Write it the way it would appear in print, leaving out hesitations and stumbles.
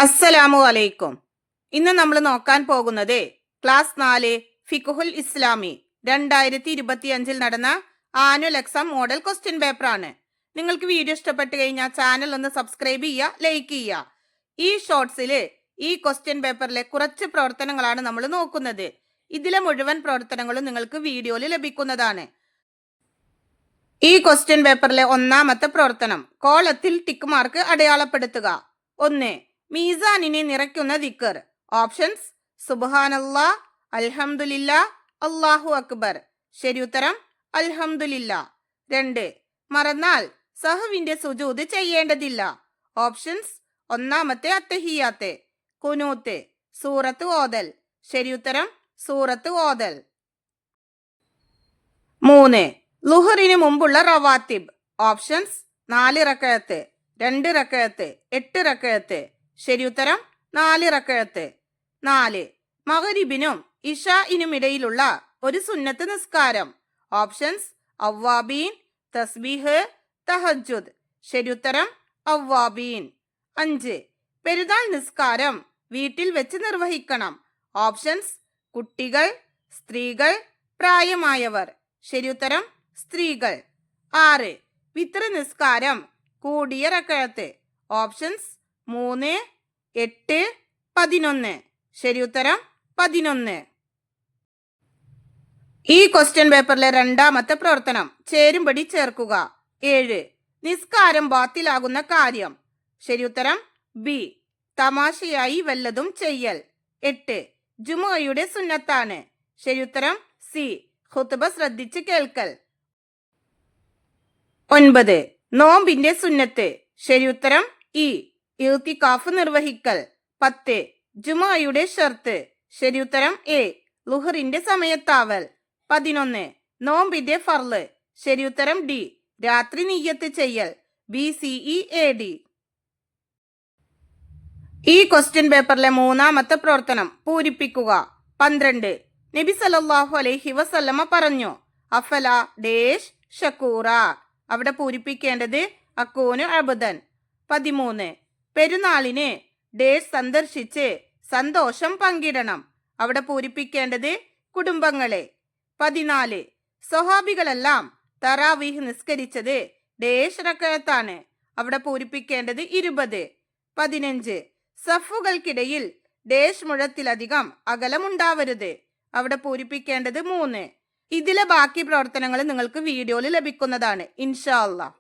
അസ്സലാമു അലൈക്കും. ഇന്ന് നമ്മൾ നോക്കാൻ പോകുന്നത് ക്ലാസ് 4 ഫിഖുൽ ഇസ്ലാമി 2025 നടന്ന annual exam model question paper ആണ്. നിങ്ങൾക്ക് വീഡിയോ ഇഷ്ടപ്പെട്ട് കഴിഞ്ഞാൽ ചാനൽ ഒന്ന് സബ്സ്ക്രൈബ് ചെയ്യുക, ലൈക്ക് ചെയ്യുക. ഈ ഷോർട്സിൽ ഈ ക്വസ്റ്റ്യൻ പേപ്പറിലെ കുറച്ച് പ്രവർത്തനങ്ങളാണ് നമ്മൾ നോക്കുന്നത്. ഇതിലെ മുഴുവൻ പ്രവർത്തനങ്ങളും നിങ്ങൾക്ക് വീഡിയോയിൽ ലഭിക്കുന്നതാണ്. ഈ ക്വസ്റ്റ്യൻ പേപ്പറിലെ ഒന്നാമത്തെ പ്രവർത്തനം കോളത്തിൽ ടിക്ക് മാർക്ക് അടയാളപ്പെടുത്തുക. 1. മീസാനിനെ നിറയ്ക്കുന്ന ദിക്ർ. ഓപ്ഷൻസ്: സുബ്ഹാനല്ലാ, അൽഹംദുലില്ലാ, അല്ലാഹു അക്ബർ. ശരി ഉത്തരം അൽഹംദുലില്ലാ. 2. മറന്നാൽ സഹവിന്റെ സുജൂദ് ചെയ്യേണ്ടതില്ല. ഓപ്ഷൻസ്: ഒന്നാമത്തെ അത്തഹിയാത്ത്, ഖുനൂത്ത്, സൂറത്ത് ഓതൽ. ശരി ഉത്തരം സൂറത്ത് ഓതൽ. 3. ളുഹറിന് മുമ്പുള്ള റവാത്തിബ്. ഓപ്ഷൻസ്: 4 റക്അത്ത്, 2 റക്അത്ത്, 8 റക്അത്ത്. ശരി ഉത്തരം 4 റക്അത്ത്. 4. മഗ്രിബിനും ഇശാഇനും ഇടയിലുള്ള ഒരു സുന്നത്ത് നിസ്കാരം. ഓപ്ഷൻസ്: അവ്വാബീൻ, തസ്ബീഹ്, തഹജ്ജുദ്. ശരി ഉത്തരം അവ്വാബീൻ. 5. പെരുന്നാൾ നിസ്കാരം വീട്ടിൽ വെച്ച് നിർവഹിക്കണം. ഓപ്ഷൻസ്: കുട്ടികൾ, സ്ത്രീകൾ, പ്രായമായവർ. ശരി ഉത്തരം സ്ത്രീകൾ. 6. വിത്ർ നിസ്കാരം കൂടിയ റക്അത്ത്. ഓപ്ഷൻസ്: 3, 8, 11. ശരി ഉത്തരം 11. ഈ ക്വസ്റ്റ്യൻ പേപ്പറിലെ രണ്ടാമത്തെ പ്രവർത്തനം ചേരുംപടി ചേർക്കുക. 7. നിസ്കാരം ബാത്തിലാകുന്ന കാര്യം. ശരി ഉത്തരം ബി, തമാശയായി വല്ലതും ചെയ്യൽ. 8. ജുമുഅയുടെ സുന്നത്താണ്. ശരി ഉത്തരം സി, ഖുത്ബ ശ്രദ്ധിച്ച് കേൾക്കൽ. 9. നോമ്പിന്റെ സുന്നത്ത്. ശരി ഉത്തരം ഇ, ഇഅ്തികാഫ് നിർവഹിക്കൽ. 10. ജുമുഅയുടെ ഷർത്ത്. ശരി ഉത്തരം എ, ളുഹറിന്റെ സമയത്താവൽ. 11. നോമ്പിന്റെ ഫർള്. ശരി ഉത്തരം ഡി, രാത്രി നിയ്യത്ത് ചെയ്യൽ. BCEAD. ഈ ക്വസ്റ്റ്യൻ പേപ്പറിലെ മൂന്നാമത്തെ പ്രവർത്തനം പൂരിപ്പിക്കുക. 12. നബി സല്ലല്ലാഹു അലൈഹി വസല്ലമ പറഞ്ഞു, അഫല ഡേഷ് ഷക്കൂറ. അവിടെ പൂരിപ്പിക്കേണ്ടത് അക്കൂനു അബ്ദൻ. 13. പെരുന്നാളിന് ഡേഷ് സന്ദർശിച്ച് സന്തോഷം പങ്കിടണം. അവിടെ പൂരിപ്പിക്കേണ്ടത് കുടുംബങ്ങളെ. 14. സ്വഹാബികളെല്ലാം തറാവീഹ് നിസ്കരിച്ചത് ഡേഷ് റക്അത്താണ്. അവിടെ പൂരിപ്പിക്കേണ്ടത് 20. 15. സഫുകൾക്കിടയിൽ ഡേഷ് മുഴത്തിലധികം അകലമുണ്ടാവരുത്. അവിടെ പൂരിപ്പിക്കേണ്ടത് 3. ഇതിലെ ബാക്കി പ്രവർത്തനങ്ങൾ നിങ്ങൾക്ക് വീഡിയോയിൽ ലഭിക്കുന്നതാണ് ഇൻഷാ അല്ലാഹ്.